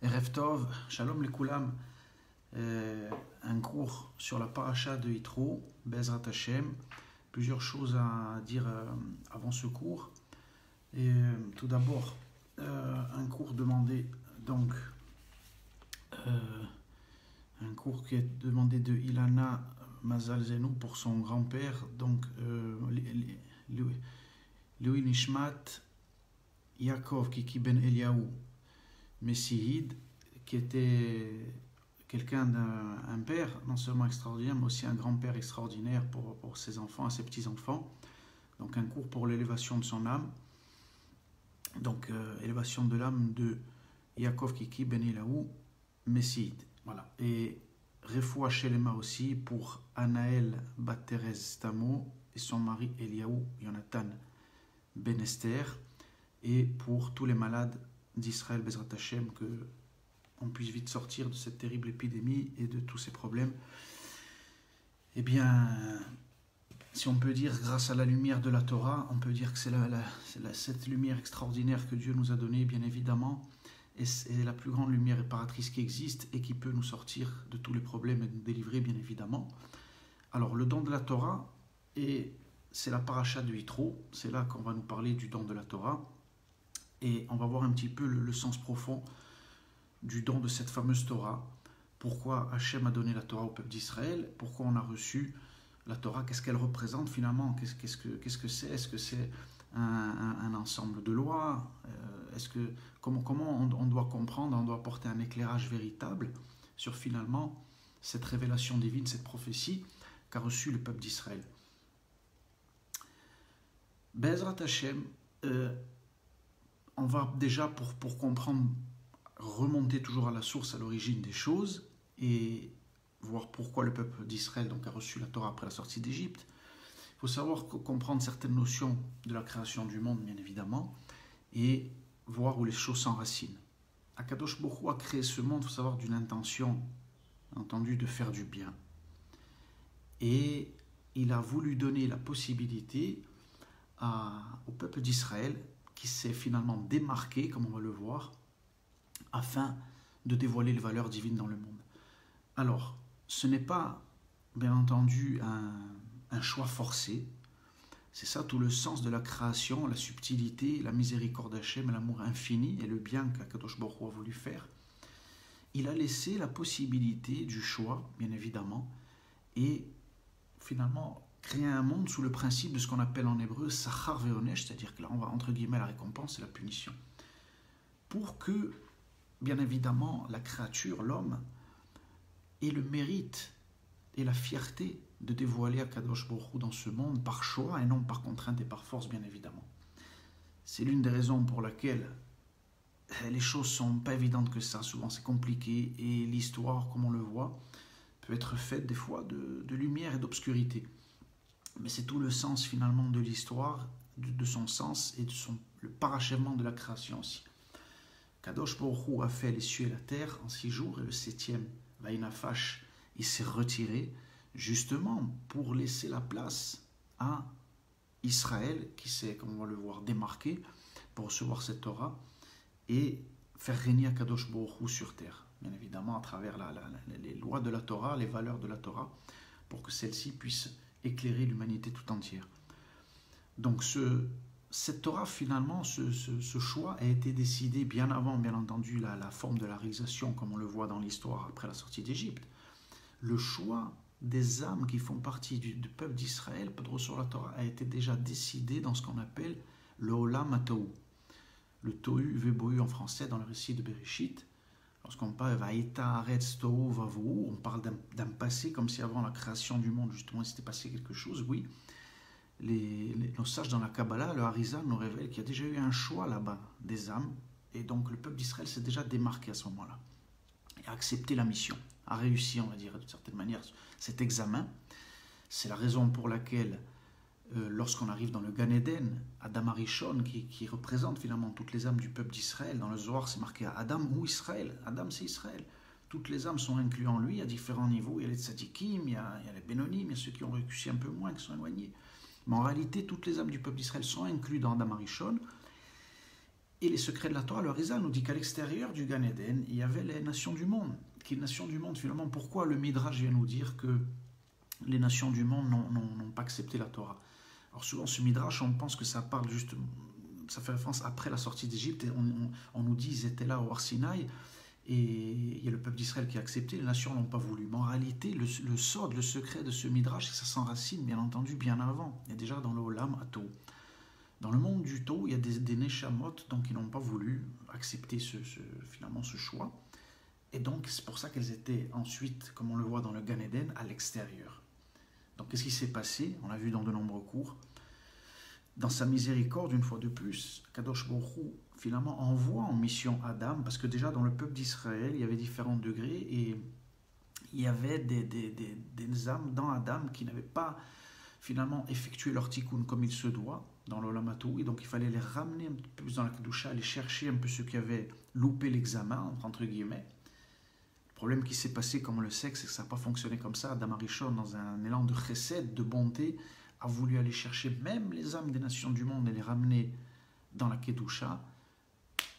Erev Tov, Shalom Lekulam, un cours sur la paracha de Yitro, Bezrat Hashem. Plusieurs choses à dire avant ce cours. Et tout d'abord, un cours demandé, donc, un cours qui est demandé de Ilana Mazal Zenou pour son grand-père, donc Louis Nishmat Yaakov Kiki Ben Eliaou Messihid, qui était quelqu'un d'un père non seulement extraordinaire, mais aussi un grand-père extraordinaire pour ses enfants et ses petits-enfants. Donc un cours pour l'élévation de son âme. Donc élévation de l'âme de Yaakov Kiki Ben Eliaou Messihid. Voilà. Et Refoua Shelema aussi pour Anaël Bat Thérèse Tamo et son mari Eliaou Yonatan Ben Esther, et pour tous les malades d'Israël, Bezrat Hashem, qu'on puisse vite sortir de cette terrible épidémie et de tous ces problèmes. Eh bien, si on peut dire, grâce à la lumière de la Torah, on peut dire que c'est cette lumière extraordinaire que Dieu nous a donnée, bien évidemment, et c'est la plus grande lumière réparatrice qui existe et qui peut nous sortir de tous les problèmes et nous délivrer, bien évidemment. Alors, le don de la Torah, c'est la paracha de Yitro, c'est là qu'on va nous parler du don de la Torah, et on va voir un petit peu le sens profond du don de cette fameuse Torah. Pourquoi Hachem a donné la Torah au peuple d'Israël? Pourquoi on a reçu la Torah? Qu'est-ce qu'elle représente finalement? Qu'est-ce que c'est? Est-ce que c'est un ensemble de lois? Comment on doit comprendre? On doit porter un éclairage véritable sur finalement cette révélation divine, cette prophétie qu'a reçue le peuple d'Israël. Bezrat Hashem, on va déjà, pour comprendre, remonter toujours à la source, à l'origine des choses, et voir pourquoi le peuple d'Israël donc, a reçu la Torah après la sortie d'Égypte. Il faut savoir comprendre certaines notions de la création du monde, bien évidemment, et voir où les choses s'enracinent. Akadosh Baruch Hu a créé ce monde, il faut savoir, d'une intention, entendu, de faire du bien. Et il a voulu donner la possibilité au peuple d'Israël, qui s'est finalement démarqué, comme on va le voir, afin de dévoiler les valeurs divines dans le monde. Alors, ce n'est pas, bien entendu, un choix forcé. C'est ça tout le sens de la création, la subtilité, la miséricorde d'Hachem, l'amour infini et le bien qu'Akadosh Baruch Hu a voulu faire. Il a laissé la possibilité du choix, bien évidemment, et finalement créer un monde sous le principe de ce qu'on appelle en hébreu Sachar ve'onesh, c'est-à-dire que là on va entre guillemets la récompense et la punition. Pour que, bien évidemment, la créature, l'homme, ait le mérite et la fierté de dévoiler Akadosh Baruch Hu dans ce monde par choix et non par contrainte et par force, bien évidemment. C'est l'une des raisons pour laquelle les choses ne sont pas évidentes que ça, souvent c'est compliqué, et l'histoire, comme on le voit, peut être faite des fois de lumière et d'obscurité. Mais c'est tout le sens finalement de l'histoire, de son sens et le parachèvement de la création aussi. Kadosh Baruch Hu a fait les cieux et la terre en 6 jours, et le 7e, Vaïnafash, il s'est retiré justement pour laisser la place à Israël, qui s'est, comme on va le voir, démarqué pour recevoir cette Torah et faire régner Kadosh Baruch Hu sur terre, bien évidemment à travers les lois de la Torah, les valeurs de la Torah, pour que celle-ci puisse éclairer l'humanité tout entière. Donc cette Torah, finalement, ce choix a été décidé bien avant, bien entendu, la forme de la réalisation, comme on le voit dans l'histoire après la sortie d'Égypte. Le choix des âmes qui font partie du peuple d'Israël pour recevoir la Torah a été déjà décidé dans ce qu'on appelle le Olam HaTohu. Le Tohu Vebohu en français, dans le récit de Bereshit. Lorsqu'on parle Vaïta Haaretz Tohu Vavohu, on parle d'un passé comme si avant la création du monde, justement, il s'était passé quelque chose, oui. Nos sages dans la Kabbalah, le Harizal nous révèle qu'il y a déjà eu un choix là-bas des âmes, et donc le peuple d'Israël s'est déjà démarqué à ce moment-là. Il a accepté la mission, a réussi, on va dire, d'une certaine manière, cet examen. C'est la raison pour laquelle, lorsqu'on arrive dans le Gan Eden, Adam Arishon, qui représente finalement toutes les âmes du peuple d'Israël, dans le Zohar, c'est marqué Adam ou Israël. Adam, c'est Israël. Toutes les âmes sont incluses en lui à différents niveaux. Il y a les tzadikim, il y a les bénonim, il y a ceux qui ont réussi un peu moins, qui sont éloignés. Mais en réalité, toutes les âmes du peuple d'Israël sont incluses dans Adam Arishon. Et les secrets de la Torah, le Arizal nous dit qu'à l'extérieur du Gan Eden, il y avait les nations du monde. Les nations du monde, finalement, pourquoi le Midrash vient nous dire que les nations du monde n'ont pas accepté la Torah? Alors souvent, ce Midrash, on pense que ça parle justement, ça fait référence après la sortie d'Égypte, et on nous dit qu'ils étaient là au Har Sinaï, et il y a le peuple d'Israël qui a accepté, les nations n'ont pas voulu. Mais en réalité, le sod, le secret de ce Midrash, c'est que ça s'enracine, bien entendu, bien avant. Il y a déjà dans le Olam Ato. Dans le monde du Tau, il y a des Neshamot, donc ils n'ont pas voulu accepter finalement ce choix. Et donc, c'est pour ça qu'elles étaient ensuite, comme on le voit dans le Gan Eden, à l'extérieur. Donc, qu'est-ce qui s'est passé? On l'a vu dans de nombreux cours. Dans sa miséricorde, une fois de plus, Kadosh Baruch Hu, finalement, envoie en mission Adam, parce que déjà, dans le peuple d'Israël, il y avait différents degrés, et il y avait des âmes dans Adam qui n'avaient pas, finalement, effectué leur tikkun comme il se doit, dans l'Olam Hatou, et donc il fallait les ramener un peu plus dans la Kedusha, aller chercher un peu ceux qui avaient loupé l'examen, entre guillemets. Le problème qui s'est passé, comme on le sait, c'est que ça n'a pas fonctionné comme ça. Adam Arishon, dans un élan de chesed, de bonté, a voulu aller chercher même les âmes des nations du monde et les ramener dans la Kedusha.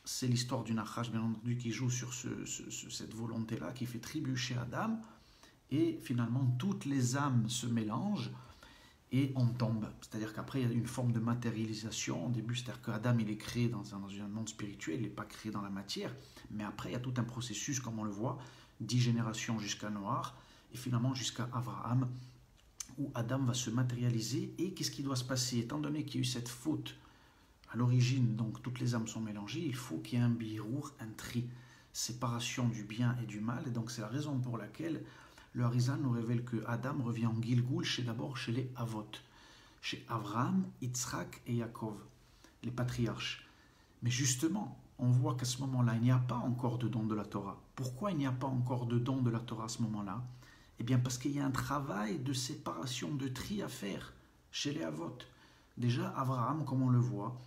C'est l'histoire du Nachash, bien entendu, qui joue sur cette volonté-là, qui fait trébucher Adam, et finalement toutes les âmes se mélangent, et on tombe. C'est-à-dire qu'après, il y a une forme de matérialisation. Au début, c'est-à-dire qu'Adam, il est créé dans un monde spirituel, il n'est pas créé dans la matière. Mais après, il y a tout un processus, comme on le voit, 10 générations jusqu'à Noach, et finalement jusqu'à Abraham, où Adam va se matérialiser. Et qu'est-ce qui doit se passer? Étant donné qu'il y a eu cette faute à l'origine, donc toutes les âmes sont mélangées, il faut qu'il y ait un birour, un tri, séparation du bien et du mal. Et donc, c'est la raison pour laquelle le Harizal nous révèle que Adam revient en Gilgoul d'abord chez les Avot, chez Avraham, Yitzhak et Yaakov, les patriarches. Mais justement, on voit qu'à ce moment-là, il n'y a pas encore de don de la Torah. Pourquoi il n'y a pas encore de don de la Torah à ce moment-là? Eh bien parce qu'il y a un travail de séparation, de tri à faire chez les Avot. Déjà, Avraham, comme on le voit,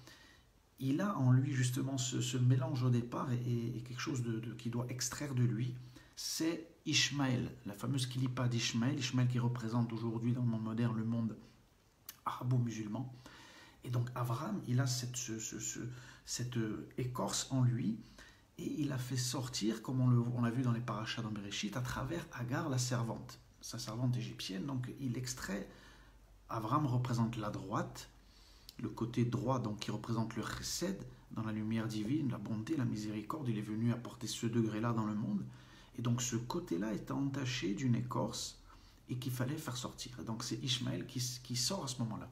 il a en lui justement ce mélange au départ et quelque chose qui doit extraire de lui, c'est Ishmaël, la fameuse kilipa d'Ishmaël, Ishmaël qui représente aujourd'hui dans le monde moderne le monde arabo-musulman. Et donc Abraham, il a cette écorce en lui, et il a fait sortir, comme on l'a vu dans les parachas dans Bereshit, à travers Agar, la servante, sa servante égyptienne. Donc il extrait, Abraham représente la droite, le côté droit donc qui représente le chesed, dans la lumière divine, la bonté, la miséricorde. Il est venu apporter ce degré-là dans le monde. Et donc ce côté-là est entaché d'une écorce et qu'il fallait faire sortir. Et donc c'est Ishmaël qui sort à ce moment-là.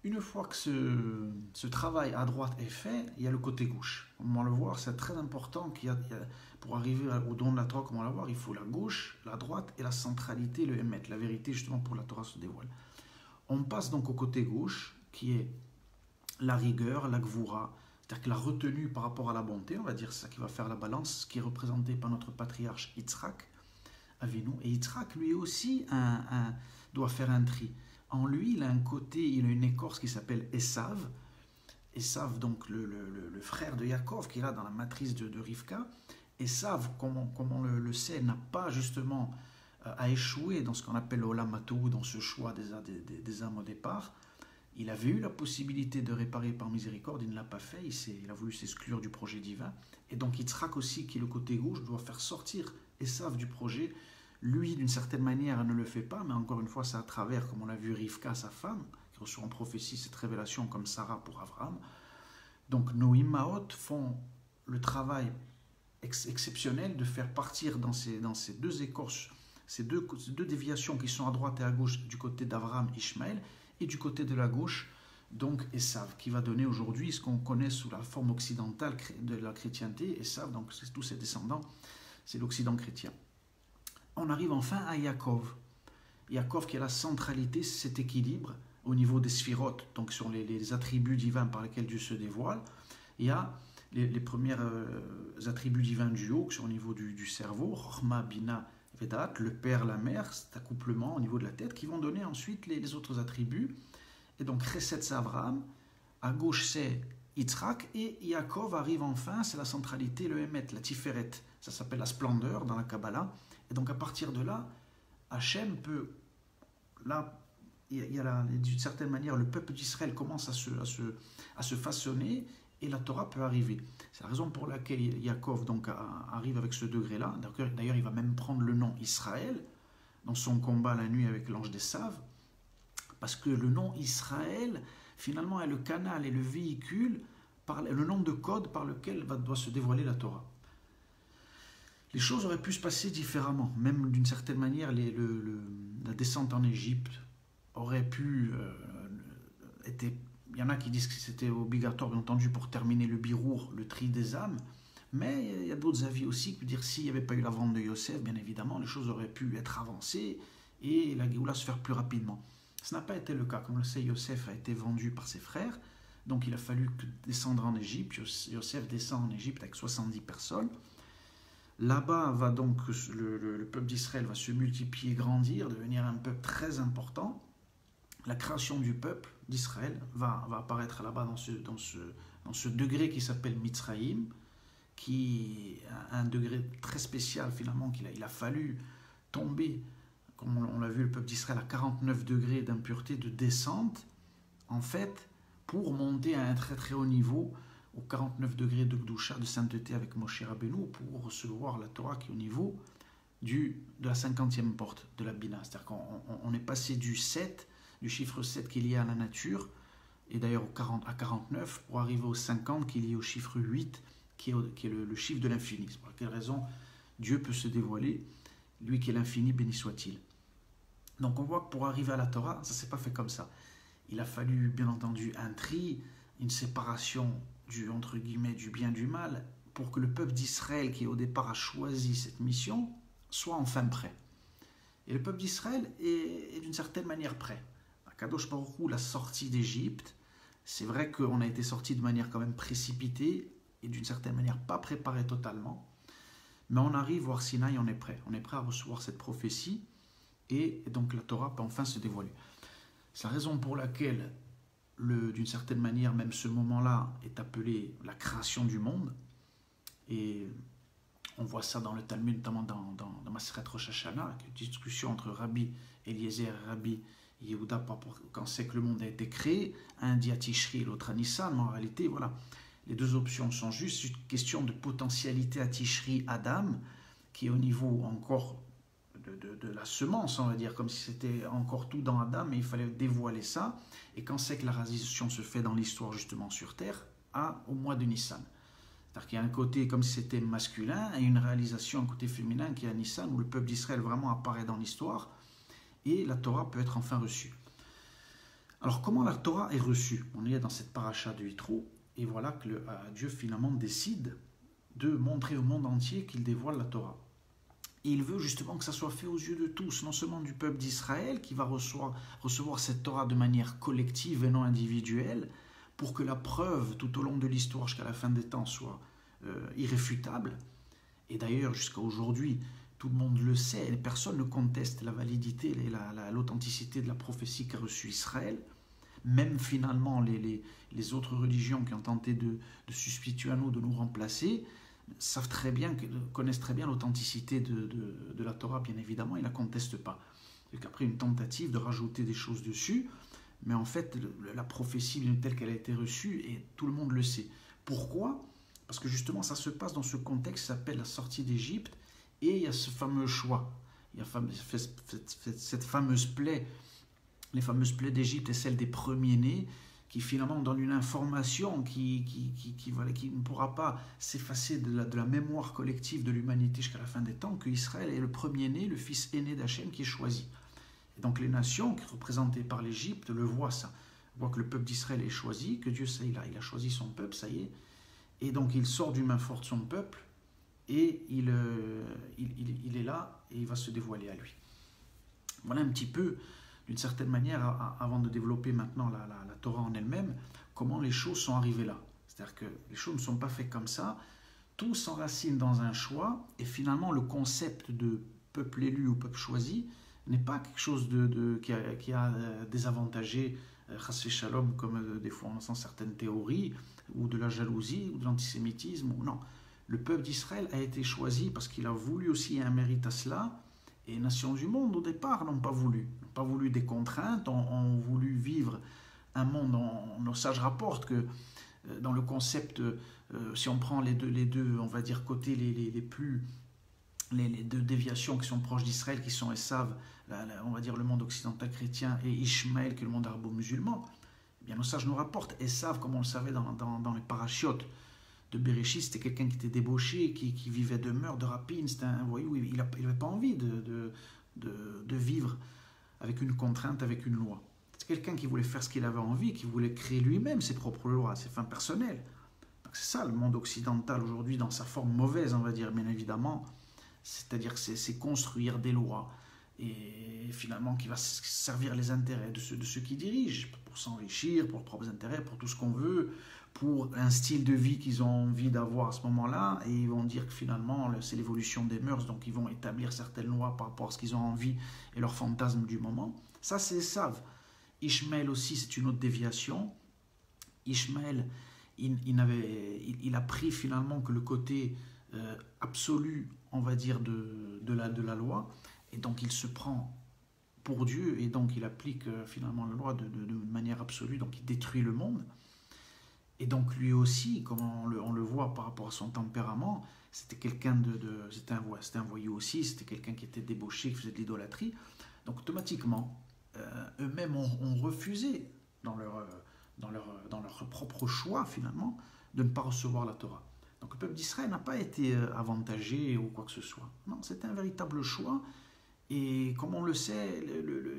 Une fois que ce travail à droite est fait, il y a le côté gauche. Comme on va le voir, c'est très important pour arriver au don de la Torah, comme on va le voir, il faut la gauche, la droite et la centralité, le Emet, la vérité justement pour la Torah se dévoile. On passe donc au côté gauche, qui est la rigueur, la gvoura, c'est-à-dire que la retenue par rapport à la bonté, on va dire, c'est ça qui va faire la balance, qui est représenté par notre patriarche Yitzhak, Avinu. Et Yitzhak, lui aussi, doit faire un tri. En lui, il a un côté, il a une écorce qui s'appelle Esav. Esav, donc le frère de Yaakov, qui est là dans la matrice de Rivka. Esav, comme on le sait, n'a pas justement à échouer dans ce qu'on appelle l'Olam Hatou, dans ce choix des âmes au départ. Il avait eu la possibilité de réparer par miséricorde, il ne l'a pas fait, il a voulu s'exclure du projet divin. Et donc Yitzhak aussi, qui est le côté gauche, doit faire sortir Esav du projet. Lui, d'une certaine manière, ne le fait pas, mais encore une fois, c'est à travers, comme on l'a vu, Rivka, sa femme, qui reçoit en prophétie cette révélation comme Sarah pour Abraham. Donc nos Immaot font le travail exceptionnel de faire partir dans ces deux écorces, ces deux déviations qui sont à droite et à gauche du côté d'Abraham, Ishmaël, et du côté de la gauche, donc Esav, qui va donner aujourd'hui ce qu'on connaît sous la forme occidentale de la chrétienté. Esav, donc c'est tous ses descendants, c'est l'Occident chrétien. On arrive enfin à Yaakov. Yaakov qui a la centralité, cet équilibre au niveau des sphirotes, donc sur les attributs divins par lesquels Dieu se dévoile. Il y a les premiers attributs divins du haut, qui sont au niveau du cerveau, Chochma, Bina, Vedat, le père, la mère, cet accouplement au niveau de la tête, qui vont donner ensuite les autres attributs. Et donc Chesed, c'est Abraham, à gauche c'est Yitzhak, et Yaakov arrive enfin, c'est la centralité, le Emet, la Tiferet, ça s'appelle la splendeur dans la Kabbalah. Et donc à partir de là, Hachem peut, là, d'une certaine manière, le peuple d'Israël commence à se façonner, et la Torah peut arriver. C'est la raison pour laquelle Yaakov donc, arrive avec ce degré-là. D'ailleurs, il va même prendre le nom Israël dans son combat la nuit avec l'ange des Saves, parce que le nom Israël, finalement, est le canal et le véhicule, le nom de code par lequel doit se dévoiler la Torah. Les choses auraient pu se passer différemment, même d'une certaine manière, la descente en Égypte aurait pu être. Il y en a qui disent que c'était obligatoire, bien entendu, pour terminer le birour, le tri des âmes, mais il y a d'autres avis aussi qui dire s'il n'y avait pas eu la vente de Yosef, bien évidemment, les choses auraient pu être avancées et la Géoula se faire plus rapidement. Ce n'a pas été le cas. Comme on le sait, Yosef a été vendu par ses frères, donc il a fallu descendre en Égypte. Yosef descend en Égypte avec 70 personnes. Là-bas, le peuple d'Israël va se multiplier, grandir, devenir un peuple très important. La création du peuple d'Israël va apparaître là-bas dans ce degré qui s'appelle Mitzraïm, qui est un degré très spécial finalement, qu'il a fallu tomber, comme on l'a vu, le peuple d'Israël à 49 degrés d'impureté, de descente, en fait, pour monter à un très très haut niveau, aux 49 degrés de Gdusha, de sainteté avec Moshe Rabbeinu, pour recevoir la Torah qui est au niveau de la 50e porte de la Bina. C'est-à-dire qu'on est passé du chiffre 7 qui est lié à la nature, et d'ailleurs à 49, pour arriver au 50 qui est lié au chiffre 8, qui est le chiffre de l'infini. C'est pour quelle raison Dieu peut se dévoiler, lui qui est l'infini, béni soit-il. Donc on voit que pour arriver à la Torah, ça ne s'est pas fait comme ça. Il a fallu bien entendu un tri, une séparation entre guillemets du bien du mal, pour que le peuple d'Israël qui au départ a choisi cette mission soit enfin prêt. Et le peuple d'Israël est d'une certaine manière prêt. À Kadosh Baruch Hu, la sortie d'Égypte, c'est vrai qu'on a été sorti de manière quand même précipitée et d'une certaine manière pas préparé totalement, mais on arrive voir Sinaï, on est prêt à recevoir cette prophétie et donc la Torah peut enfin se dévoiler. C'est la raison pour laquelle d'une certaine manière, même ce moment-là est appelé la création du monde. Et on voit ça dans le Talmud, notamment dans Maseret Rosh Hashanah, une discussion entre Rabbi Eliezer et Rabbi Yehuda pour quand c'est que le monde a été créé. Un dit à Tishri et l'autre à Nissan, mais en réalité, voilà, les deux options sont justes. C'est une question de potentialité à Tishri, Adam, qui est au niveau encore de la semence, on va dire, comme si c'était encore tout dans Adam, mais il fallait dévoiler ça. Et quand c'est que la réalisation se fait dans l'histoire, justement, sur Terre, au mois de Nissan. C'est-à-dire qu'il y a un côté comme si c'était masculin, et une réalisation, un côté féminin qui est à Nissan, où le peuple d'Israël vraiment apparaît dans l'histoire, et la Torah peut être enfin reçue. Alors, comment la Torah est reçue? On est dans cette paracha de Yitro, et voilà que Dieu finalement décide de montrer au monde entier qu'il dévoile la Torah. Et il veut justement que ça soit fait aux yeux de tous, non seulement du peuple d'Israël qui va recevoir cette Torah de manière collective et non individuelle, pour que la preuve tout au long de l'histoire jusqu'à la fin des temps soit irréfutable. Et d'ailleurs, jusqu'à aujourd'hui, tout le monde le sait, et personne ne conteste la validité et l'authenticité de la prophétie qu'a reçue Israël. Même finalement, les autres religions qui ont tenté de substituer à nous, de nous remplacer, connaissent très bien l'authenticité de la Torah, bien évidemment, ils ne la contestent pas. Et qu'après une tentative de rajouter des choses dessus, mais en fait, la prophétie telle qu'elle a été reçue, et tout le monde le sait. Pourquoi? Parce que justement, ça se passe dans ce contexte qui s'appelle la sortie d'Égypte, et il y a ce fameux choix. Il y a cette fameuse plaie, les fameuses plaies d'Égypte et celles des premiers-nés, qui finalement donne une information qui ne pourra pas s'effacer de la mémoire collective de l'humanité jusqu'à la fin des temps, qu'Israël est le premier-né, le fils aîné d'Hachem qui est choisi. Et donc les nations, qui sont représentées par l'Égypte, le voient ça. Ils voient que le peuple d'Israël est choisi, que Dieu, ça, il a choisi son peuple, ça y est. Et donc il sort du main forte de son peuple, et il est là, et il va se dévoiler à lui. Voilà un petit peu, d'une certaine manière, avant de développer maintenant la Torah en elle-même, comment les choses sont arrivées là. C'est-à-dire que les choses ne sont pas faites comme ça, tout s'enracine dans un choix, et finalement le concept de peuple élu ou peuple choisi n'est pas quelque chose qui a désavantagé Chas Shalom, comme des fois on entend certaines théories, ou de la jalousie, ou de l'antisémitisme, ou non. Le peuple d'Israël a été choisi parce qu'il a voulu aussi un mérite à cela, et les nations du monde, au départ, n'ont pas voulu des contraintes, ont voulu vivre un monde, nos sages rapportent que dans le concept, si on prend les deux, on va dire, côtés les deux déviations qui sont proches d'Israël, qui sont Esav, on va dire le monde occidental chrétien, et Ishmaël, qui est le monde arabo-musulman, eh bien nos sages nous rapportent, Esav, comme on le savait dans les parachiotes de Bereshit, c'était quelqu'un qui était débauché, qui vivait de meurtre, de rapine, c'était un voyou, il n'avait pas envie de vivre avec une contrainte, avec une loi. C'est quelqu'un qui voulait faire ce qu'il avait envie, qui voulait créer lui-même ses propres lois, ses fins personnelles. Donc c'est ça le monde occidental aujourd'hui, dans sa forme mauvaise, on va dire, bien évidemment. C'est-à-dire que c'est construire des lois, et finalement qui va servir les intérêts de ceux qui dirigent, pour s'enrichir, pour leurs propres intérêts, pour tout ce qu'on veut, pour un style de vie qu'ils ont envie d'avoir à ce moment-là, et ils vont dire que finalement c'est l'évolution des mœurs, donc ils vont établir certaines lois par rapport à ce qu'ils ont envie et leurs fantasmes du moment. Ça c'est Esav. Ishmaël aussi, c'est une autre déviation. Ishmaël, il a pris finalement que le côté absolu, on va dire, de la loi, et donc il se prend pour Dieu, et donc il applique finalement la loi de manière absolue, donc il détruit le monde. Et donc lui aussi, comme on le voit par rapport à son tempérament, c'était quelqu'un c'était un voyou aussi, c'était quelqu'un qui était débauché, qui faisait de l'idolâtrie. Donc automatiquement, eux-mêmes ont refusé, dans leur propre choix finalement, de ne pas recevoir la Torah. Donc le peuple d'Israël n'a pas été avantagé ou quoi que ce soit. Non, c'était un véritable choix. Et comme on le sait,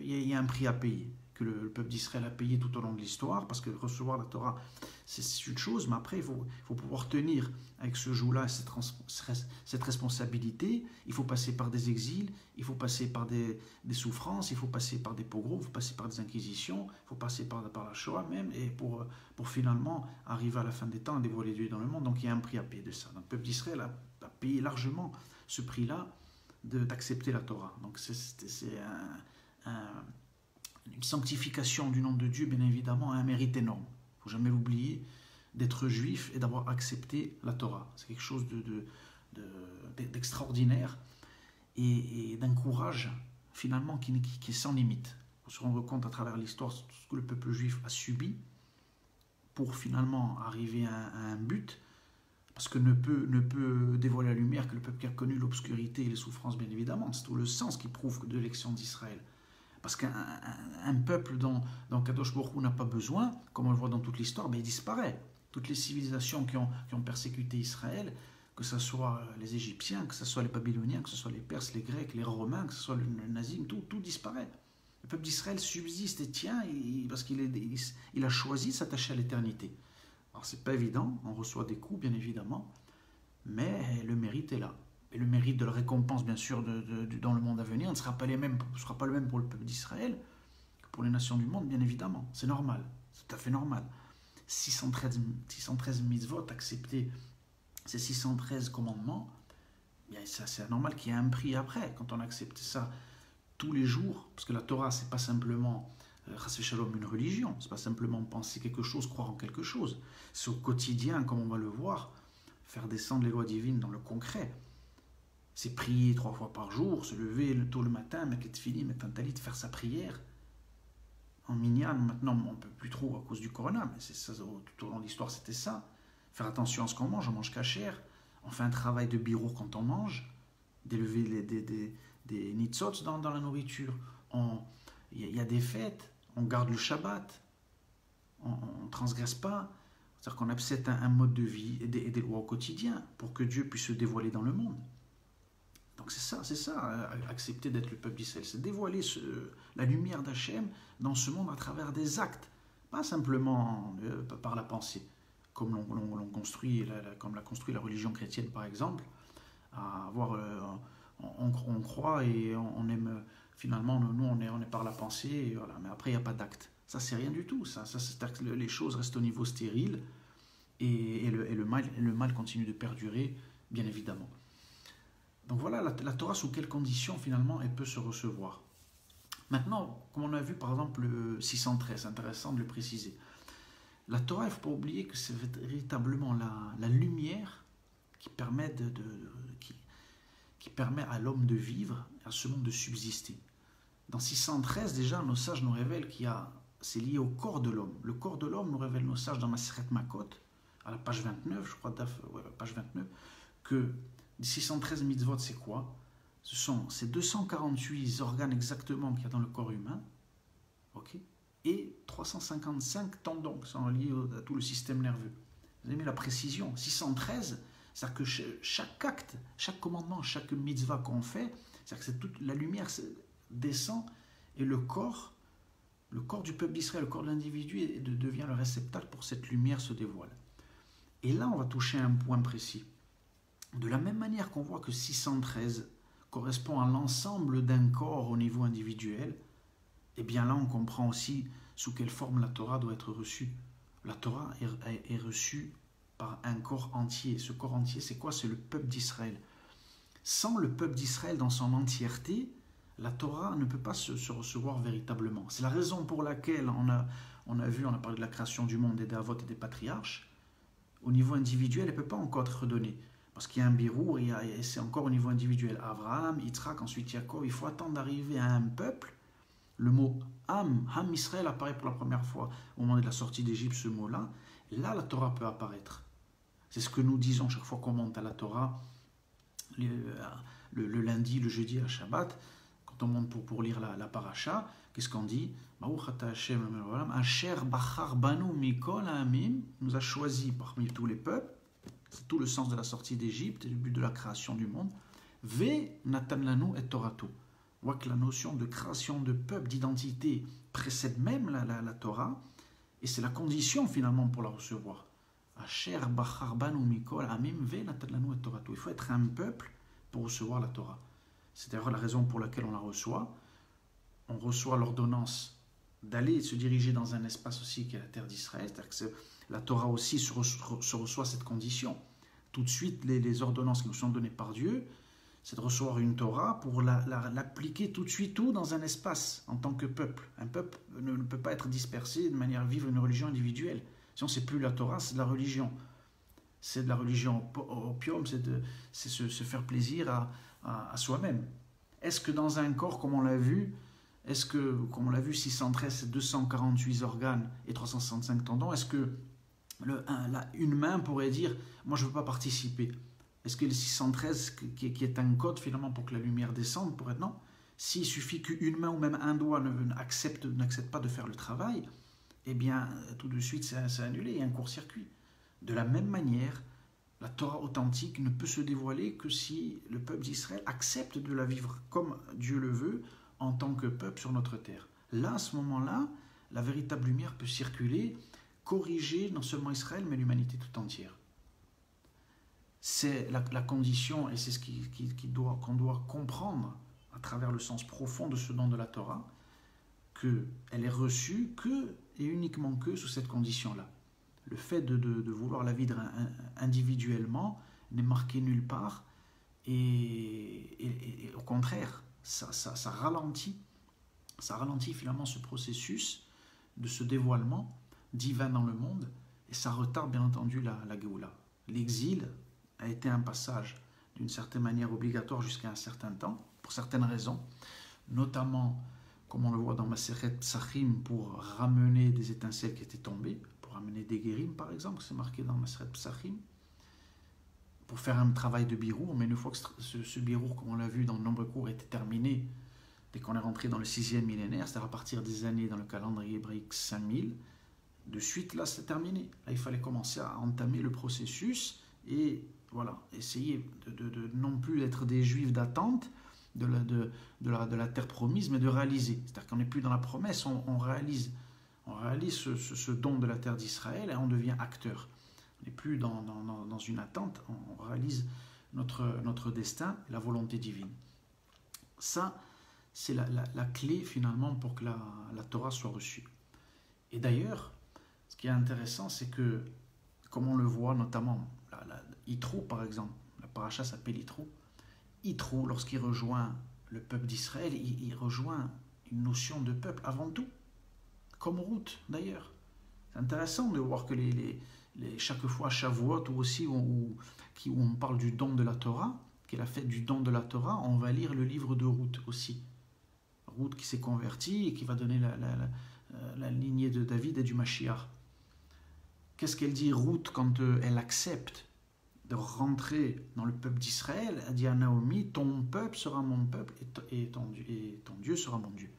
il y a un prix à payer, que le peuple d'Israël a payé tout au long de l'histoire, parce que recevoir la Torah, c'est une chose, mais après, il faut pouvoir tenir avec ce joug-là, cette responsabilité. Il faut passer par des exils, il faut passer par des souffrances, il faut passer par des pogroms, il faut passer par des inquisitions, il faut passer par la Shoah même, et pour finalement arriver à la fin des temps et dévoiler Dieu dans le monde. Donc il y a un prix à payer de ça. Donc le peuple d'Israël a payé largement ce prix-là d'accepter la Torah. Donc c'est une sanctification du nom de Dieu, bien évidemment, a un mérite énorme. Il ne faut jamais l'oublier, d'être juif et d'avoir accepté la Torah. C'est quelque chose d'extraordinaire et d'un courage, finalement, qui est sans limite. Il faut se rendre compte à travers l'histoire tout ce que le peuple juif a subi pour finalement arriver à un but, parce que ne peut dévoiler la lumière que le peuple qui a connu l'obscurité et les souffrances, bien évidemment. C'est tout le sens qui prouve de l'élection d'Israël. Parce qu'un peuple dont Kadosh Baruch Hu n'a pas besoin, comme on le voit dans toute l'histoire, ben il disparaît. Toutes les civilisations qui ont persécuté Israël, que ce soit les Égyptiens, que ce soit les Babyloniens, que ce soit les Perses, les Grecs, les Romains, que ce soit le nazisme, tout disparaît. Le peuple d'Israël subsiste et tient parce qu'il a choisi de s'attacher à l'éternité. Alors c'est pas évident, on reçoit des coups bien évidemment, mais le mérite est là. Et le mérite de la récompense bien sûr dans le monde à venir ne sera pas le même pour le peuple d'Israël que pour les nations du monde, bien évidemment. C'est normal, c'est tout à fait normal. 613 mitzvot, accepter ces 613 commandements, bien ça, c'est normal qu'il y ait un prix après, quand on accepte ça tous les jours, parce que la Torah c'est pas simplement une religion, c'est pas simplement penser quelque chose, croire en quelque chose. C'est au quotidien, comme on va le voir, faire descendre les lois divines dans le concret. C'est prier 3 fois par jour, se lever tôt le matin, mettre les tefilines, mettre un talit, faire sa prière. En minyan, maintenant on ne peut plus trop à cause du corona, mais c'est ça, tout au long de l'histoire c'était ça. Faire attention à ce qu'on mange, on mange kasher, on fait un travail de birour quand on mange, d'élever des nitzot dans la nourriture. Il y a des fêtes, on garde le Shabbat, on ne transgresse pas, c'est-à-dire qu'on accepte un mode de vie et des lois au quotidien pour que Dieu puisse se dévoiler dans le monde. Donc c'est ça, accepter d'être le peuple d'Israël, c'est dévoiler la lumière d'Hachem dans ce monde à travers des actes, pas simplement par la pensée, comme l'on construit, comme l'a construit la religion chrétienne par exemple, à avoir, on croit et on aime, finalement nous on est par la pensée, et voilà, mais après il n'y a pas d'acte. Ça c'est rien du tout, ça c'est-à-dire que les choses restent au niveau stérile et le mal continue de perdurer, bien évidemment. Donc voilà la Torah, sous quelles conditions finalement elle peut se recevoir. Maintenant, comme on a vu par exemple le 613, c'est intéressant de le préciser. La Torah, il ne faut pas oublier que c'est véritablement la lumière qui permet, qui permet à l'homme de vivre, à ce monde de subsister. Dans 613, déjà, nos sages nous révèlent c'est lié au corps de l'homme. Le corps de l'homme nous révèle nos sages dans Maseret Makot, à la page 29, je crois, page 29, que 613 mitzvot, c'est quoi? Ce sont ces 248 organes exactement qu'il y a dans le corps humain, ok, et 355 tendons qui sont liés à tout le système nerveux. Vous avez mis la précision, 613, c'est-à-dire que chaque acte, chaque commandement, chaque mitzvah qu'on fait, c'est-à-dire que c'est toute la lumière descend et le corps du peuple d'Israël, le corps de l'individu devient le réceptacle pour cette lumière se dévoile. Et là, on va toucher à un point précis. De la même manière qu'on voit que 613 correspond à l'ensemble d'un corps au niveau individuel, et bien là, on comprend aussi sous quelle forme la Torah doit être reçue. La Torah est reçue par un corps entier. Ce corps entier, c'est quoi? C'est le peuple d'Israël. Sans le peuple d'Israël dans son entièreté, la Torah ne peut pas se recevoir véritablement. C'est la raison pour laquelle on a parlé de la création du monde et des avots et des patriarches. Au niveau individuel, elle ne peut pas encore être redonnée. Parce qu'il y a un birour, et c'est encore au niveau individuel. Abraham, Yitzhak, ensuite Yaakov. Il faut attendre d'arriver à un peuple. Le mot Ham Israël apparaît pour la première fois au moment de la sortie d'Égypte, ce mot-là. Là, la Torah peut apparaître. C'est ce que nous disons chaque fois qu'on monte à la Torah, le lundi, le jeudi, à Shabbat. Quand on monte pour lire la paracha, qu'est-ce qu'on dit? Asher bachar banu mikol ha'amim, nous a choisi parmi tous les peuples. C'est tout le sens de la sortie d'Égypte et le but de la création du monde. Ve natan lanu et toratu. On voit que la notion de création de peuple, d'identité, précède même la Torah, et c'est la condition finalement pour la recevoir. Asher bachar banu mikol ha'amim ve natan lanu et toratu. Il faut être un peuple pour recevoir la Torah. C'est d'ailleurs la raison pour laquelle on la reçoit. On reçoit l'ordonnance d'aller se diriger dans un espace aussi qui est la terre d'Israël. C'est-à-dire que la Torah aussi se reçoit cette condition. Tout de suite, les ordonnances qui nous sont données par Dieu, c'est de recevoir une Torah pour l'appliquer tout de suite tout dans un espace en tant que peuple. Un peuple ne peut pas être dispersé de manière à vivre une religion individuelle. Sinon, c'est plus la Torah, c'est de la religion. C'est de la religion opium, c'est se faire plaisir à soi-même. Est-ce que dans un corps, comme on l'a vu, comme on l'a vu, 613, c'est 248 organes et 365 tendons, est-ce que une main pourrait dire « moi je ne veux pas participer ». Est-ce que le 613, qui est un code finalement pour que la lumière descende, pourrait être non? S'il suffit qu'une main ou même un doigt n'accepte pas de faire le travail, eh bien tout de suite c'est annulé, il y a un court-circuit. De la même manière, la Torah authentique ne peut se dévoiler que si le peuple d'Israël accepte de la vivre comme Dieu le veut en tant que peuple sur notre terre. Là, à ce moment-là, la véritable lumière peut circuler, corriger non seulement Israël, mais l'humanité tout entière. C'est la condition, et c'est ce qu'on doit comprendre à travers le sens profond de ce don de la Torah, qu'elle est reçue que et uniquement que sous cette condition-là. Le fait de vouloir la vivre individuellement n'est marqué nulle part, et au contraire, ça ralentit finalement ce processus de ce dévoilement divin dans le monde, et ça retarde bien entendu la Géoula. L'exil a été un passage d'une certaine manière obligatoire jusqu'à un certain temps, pour certaines raisons, notamment, comme on le voit dans Maseret Psachim, pour ramener des étincelles qui étaient tombées, pour ramener des guérims par exemple, c'est marqué dans Maseret Psachim, pour faire un travail de birour, mais une fois que ce birour, comme on l'a vu dans de nombreux cours, était terminé, dès qu'on est rentré dans le 6e millénaire, c'est-à-dire à partir des années dans le calendrier hébraïque 5000, de suite là c'est terminé. Là il fallait commencer à entamer le processus et voilà, essayer de non plus être des juifs d'attente de la terre promise, mais de réaliser. C'est-à-dire qu'on n'est plus dans la promesse, on réalise ce don de la terre d'Israël et on devient acteur. On n'est plus dans une attente, on réalise notre destin, la volonté divine. Ça, c'est la clé finalement pour que la Torah soit reçue. Et d'ailleurs, ce qui est intéressant, c'est que, comme on le voit notamment, Yitro par exemple, la paracha s'appelle Yitro. Yitro, lorsqu'il rejoint le peuple d'Israël, il rejoint une notion de peuple avant tout, comme Ruth d'ailleurs. C'est intéressant de voir que chaque fois, Shavuot ou aussi où on parle du don de la Torah, qui est la fête du don de la Torah, on va lire le livre de Ruth aussi. Ruth qui s'est convertie et qui va donner la lignée de David et du Mashiach. Qu'est-ce qu'elle dit Ruth quand elle accepte de rentrer dans le peuple d'Israël? Elle dit à Naomi, ton peuple sera mon peuple et ton Dieu sera mon Dieu.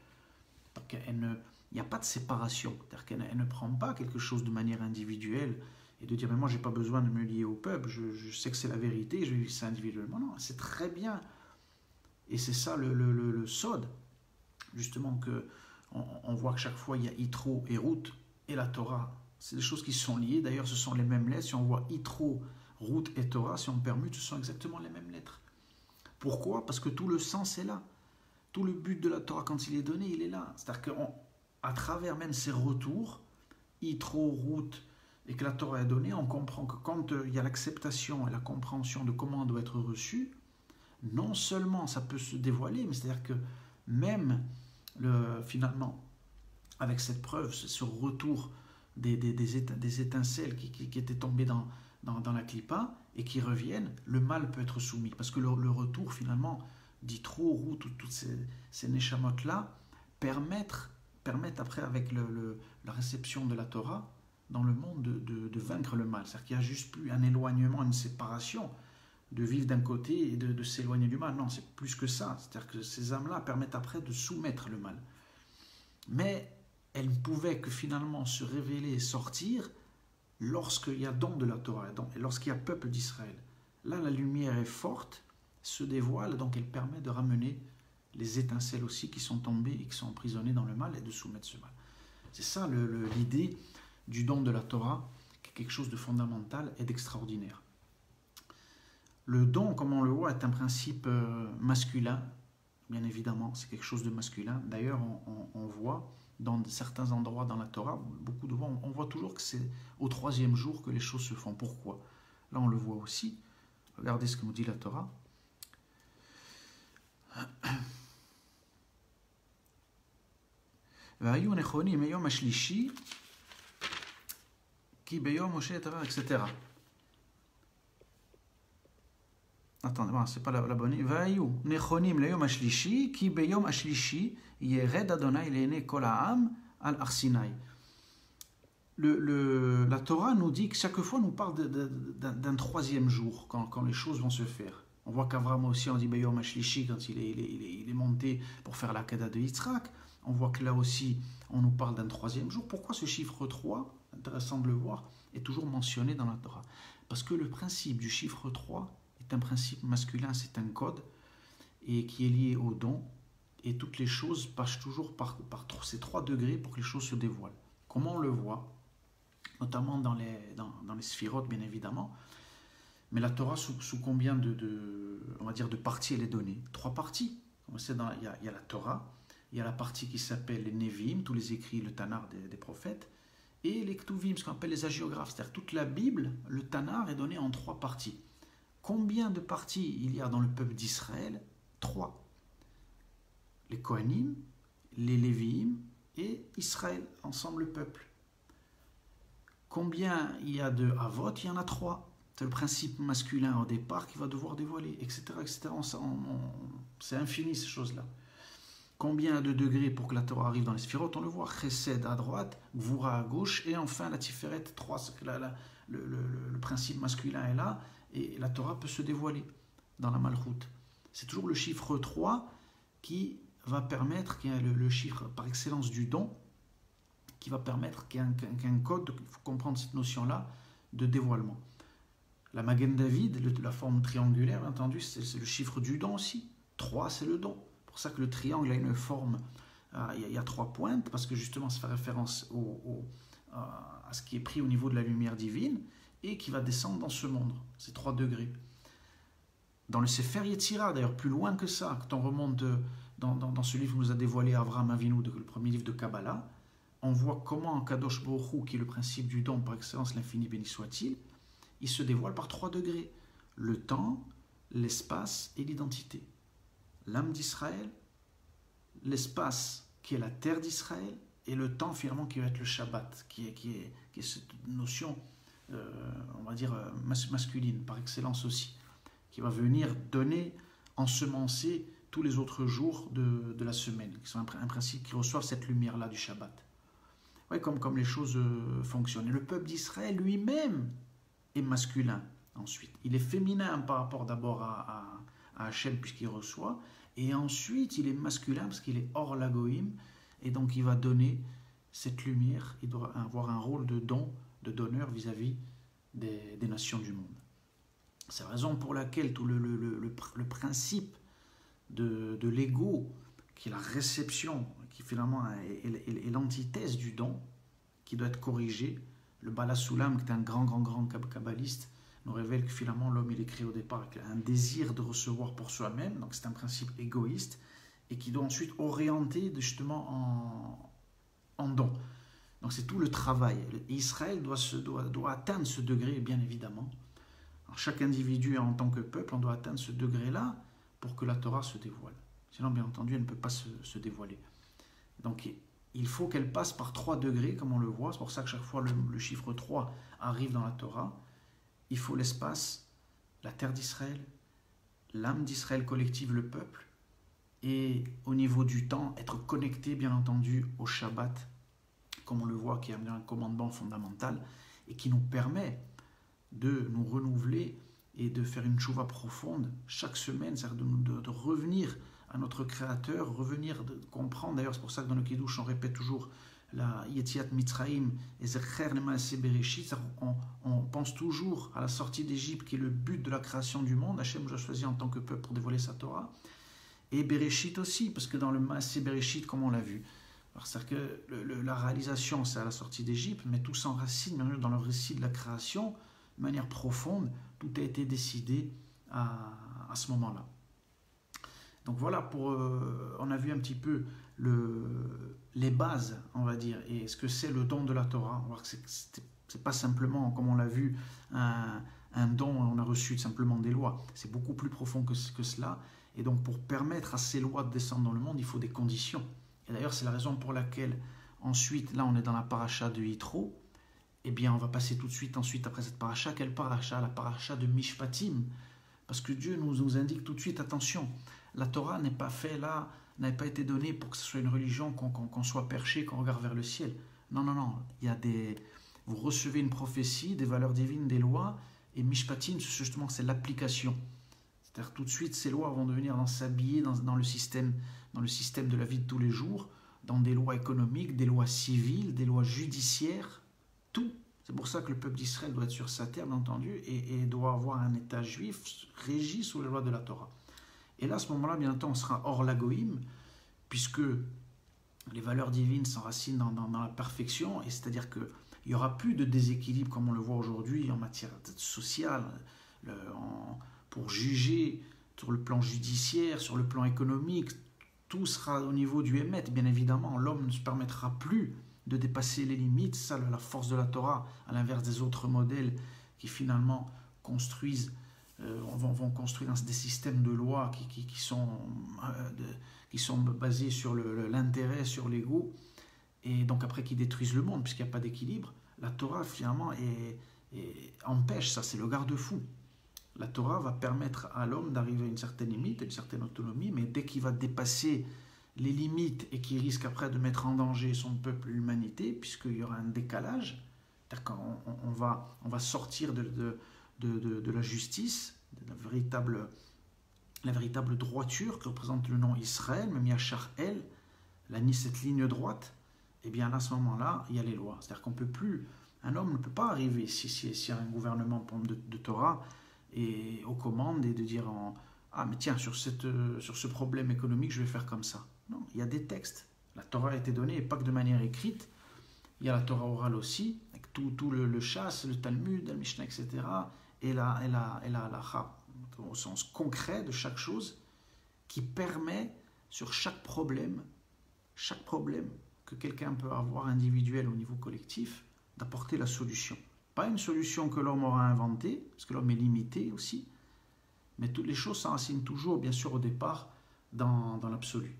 Donc il n'y a pas de séparation, c'est-à-dire qu'elle ne prend pas quelque chose de manière individuelle et de dire mais moi j'ai pas besoin de me lier au peuple, je sais que c'est la vérité, je vis ça individuellement. Non, c'est très bien. Et c'est ça le sod, justement, que on voit que chaque fois il y a Yitro et Ruth et la Torah. C'est des choses qui sont liées, d'ailleurs ce sont les mêmes lettres. Si on voit Yitro, Ruth et Torah, si on permute, ce sont exactement les mêmes lettres. Pourquoi? Parce que tout le sens est là. Tout le but de la Torah, quand il est donné, il est là. C'est-à-dire qu'à travers même ces retours, Yitro, Ruth, et que la Torah est donnée, on comprend que quand il y a l'acceptation et la compréhension de comment on doit être reçu, non seulement ça peut se dévoiler, mais c'est-à-dire que même finalement, avec cette preuve, ce retour des étincelles qui étaient tombées dans la clipa et qui reviennent, le mal peut être soumis. Parce que le retour finalement d'Yitro, Ruth, toutes ces neshamot-là permettent après, avec la réception de la Torah, dans le monde, de vaincre le mal. C'est-à-dire qu'il n'y a juste plus un éloignement, une séparation, de vivre d'un côté et de s'éloigner du mal. Non, c'est plus que ça. C'est-à-dire que ces âmes-là permettent après de soumettre le mal. Mais elles ne pouvaient que finalement se révéler et sortir lorsqu'il y a don de la Torah, et lorsqu'il y a peuple d'Israël. Là, la lumière est forte, se dévoile, donc elle permet de ramener les étincelles aussi qui sont tombées et qui sont emprisonnées dans le mal et de soumettre ce mal. C'est ça l'idée du don de la Torah, qui est quelque chose de fondamental et d'extraordinaire. Le don, comme on le voit, est un principe masculin, bien évidemment, c'est quelque chose de masculin. D'ailleurs, on voit dans certains endroits dans la Torah, beaucoup de fois, on voit toujours que c'est au 3e jour que les choses se font. Pourquoi? Là, on le voit aussi. Regardez ce que nous dit la Torah. Etc. Attendez, c'est pas la bonne. Vayu nechonim leyom ashlishi ki beyom ashlishi yered Adonai le'enei kol ha'am al Har Sinai. La Torah nous dit que chaque fois nous parle d'un 3e jour quand les choses vont se faire. On voit qu'Avram aussi on dit beyom ashlishi quand il est monté pour faire la Keda de Yitzhak. On voit que là aussi on nous parle d'un 3e jour. Pourquoi ce chiffre 3, intéressant de le voir, est toujours mentionné dans la Torah? Parce que le principe du chiffre 3 est un principe masculin, c'est un code, et qui est lié au don, et toutes les choses passent toujours par ces 3 degrés pour que les choses se dévoilent. Comment on le voit? Notamment dans les sphirotes, bien évidemment, mais la Torah, sous combien on va dire de parties elle est donnée? 3 parties. Il y a la Torah, il y a la partie qui s'appelle les Nevi'im, tous les écrits, le Tanar des prophètes, et les Ktuvim, ce qu'on appelle les hagiographes, c'est-à-dire toute la Bible, le Tanar est donné en 3 parties. Combien de parties il y a dans le peuple d'Israël? 3. Les Kohanim, les Lévi'im et Israël, ensemble le peuple. Combien il y a de Avot? Il y en a 3. C'est le principe masculin au départ qui va devoir dévoiler, etc. etc. C'est infini ces choses-là. Combien de degrés pour que la Torah arrive dans les sphirotes? On le voit, Chesed à droite, Gvura à gauche, et enfin la Tiferet 3. Le principe masculin est là, et la Torah peut se dévoiler dans la Malchut. C'est toujours le chiffre 3 qui va permettre, qui est le chiffre par excellence du don, qui va permettre qu'il y ait un code, il faut comprendre cette notion-là, de dévoilement. La Magen David, la forme triangulaire, bien entendu, c'est le chiffre du don aussi. 3, c'est le don. C'est pour ça que le triangle a une forme, il y a 3 pointes, parce que justement ça fait référence à ce qui est pris au niveau de la lumière divine, et qui va descendre dans ce monde, c'est 3 degrés. Dans le Sefer Yetzira, d'ailleurs plus loin que ça, quand on remonte dans ce livre que nous a dévoilé Avraham Avinu, le premier livre de Kabbalah, on voit comment Kadosh Baruch Hu, qui est le principe du don par excellence, l'infini béni soit-il, il se dévoile par 3 degrés. Le temps, l'espace et l'identité. L'âme d'Israël, l'espace qui est la terre d'Israël, et le temps finalement qui va être le Shabbat, qui est cette notion, on va dire, masculine par excellence aussi, qui va venir donner, ensemencer tous les autres jours de la semaine, qui sont un principe qui reçoivent cette lumière-là du Shabbat. Ouais, comme les choses fonctionnent. Et le peuple d'Israël lui-même est masculin ensuite. Il est féminin par rapport d'abord à Hachem puisqu'il reçoit, et ensuite il est masculin parce qu'il est hors l'agoïm, et donc il va donner cette lumière, il doit avoir un rôle de don, de donneur vis-à-vis des nations du monde. C'est la raison pour laquelle tout le principe de l'ego, qui est la réception, qui finalement est l'antithèse du don, qui doit être corrigé. Le Bala Sulam, qui est un grand kabbaliste, nous révèle que finalement l'homme il est créé au départ avec un désir de recevoir pour soi-même, donc c'est un principe égoïste, et qui doit ensuite orienter justement en don. Donc c'est tout le travail. Israël doit atteindre ce degré, bien évidemment. Alors, chaque individu en tant que peuple, on doit atteindre ce degré-là pour que la Torah se dévoile. Sinon, bien entendu, elle ne peut pas se dévoiler. Donc il faut qu'elle passe par 3 degrés, comme on le voit. C'est pour ça que chaque fois le chiffre 3 arrive dans la Torah. Il faut l'espace, la terre d'Israël, l'âme d'Israël collective, le peuple, et au niveau du temps, être connecté, bien entendu, au Shabbat, comme on le voit, qui est un commandement fondamental, et qui nous permet de nous renouveler et de faire une tchouva profonde chaque semaine, c'est-à-dire de revenir à notre Créateur, revenir, de comprendre. D'ailleurs, c'est pour ça que dans le Kiddush, on répète toujours la Yetziat Mitzrayim et Zecher Lemaaseh Bereshit. On pense toujours à la sortie d'Égypte, qui est le but de la création du monde. Hachem nous a choisi en tant que peuple pour dévoiler sa Torah. Et Bereshit aussi, parce que dans le Maaseh Bereshit, comme on l'a vu, c'est-à-dire que la réalisation, c'est à la sortie d'Égypte, mais tout s'enracine dans le récit de la création, de manière profonde. Tout a été décidé à ce moment-là. Donc voilà, on a vu un petit peu les bases, on va dire, et ce que c'est le don de la Torah. On va voir que c'est pas simplement, comme on l'a vu, un don, on a reçu simplement des lois. C'est beaucoup plus profond que cela. Et donc pour permettre à ces lois de descendre dans le monde, il faut des conditions. Et d'ailleurs, c'est la raison pour laquelle, ensuite, là on est dans la paracha de Yitro, eh bien on va passer tout de suite, ensuite, après cette paracha, quelle paracha? La paracha de Mishpatim. Parce que Dieu nous indique tout de suite, attention, la Torah n'est pas faite là, n'a pas été donnée pour que ce soit une religion, qu'on soit perché, qu'on regarde vers le ciel. Non, il y a vous recevez une prophétie, des valeurs divines, des lois, et Mishpatim, justement, c'est l'application. C'est-à-dire tout de suite, ces lois vont devenir s'habiller dans le système de la vie de tous les jours, dans des lois économiques, des lois civiles, des lois judiciaires, tout. C'est pour ça que le peuple d'Israël doit être sur sa terre, bien entendu, et doit avoir un État juif régi sous les lois de la Torah. Et là, à ce moment-là, bien entendu, on sera hors l'agoïm, puisque les valeurs divines s'enracinent dans la perfection, et c'est-à-dire qu'il n'y aura plus de déséquilibre comme on le voit aujourd'hui en matière sociale, pour juger sur le plan judiciaire, sur le plan économique. Tout sera au niveau du Hémet, bien évidemment. L'homme ne se permettra plus de dépasser les limites. Ça, la force de la Torah, à l'inverse des autres modèles qui finalement construisent, vont construire des systèmes de lois qui sont basés sur l'intérêt, sur l'ego, et donc après qui détruisent le monde puisqu'il n'y a pas d'équilibre. La Torah finalement empêche ça, c'est le garde-fou. La Torah va permettre à l'homme d'arriver à une certaine limite, à une certaine autonomie, mais dès qu'il va dépasser les limites et qu'il risque après de mettre en danger son peuple, l'humanité, puisqu'il y aura un décalage, c'est-à-dire qu'on va sortir de la justice, de la véritable droiture que représente le nom Israël, même Yachar El, cette ligne droite, et bien à ce moment-là, il y a les lois. C'est-à-dire qu'on peut plus, un homme ne peut pas arriver, s'il y a un gouvernement de Torah, et aux commandes, et de dire ah mais tiens, sur ce problème économique je vais faire comme ça. Non, il y a des textes. La Torah a été donnée, et pas que de manière écrite. Il y a la Torah orale aussi, avec tout le chasse, le Talmud, la Mishnah, etc. Et la halacha, au sens concret de chaque chose, qui permet sur chaque problème que quelqu'un peut avoir individuel au niveau collectif, d'apporter la solution. Pas une solution que l'homme aura inventée, parce que l'homme est limité aussi, mais toutes les choses s'enracinent toujours, bien sûr, au départ, dans l'absolu.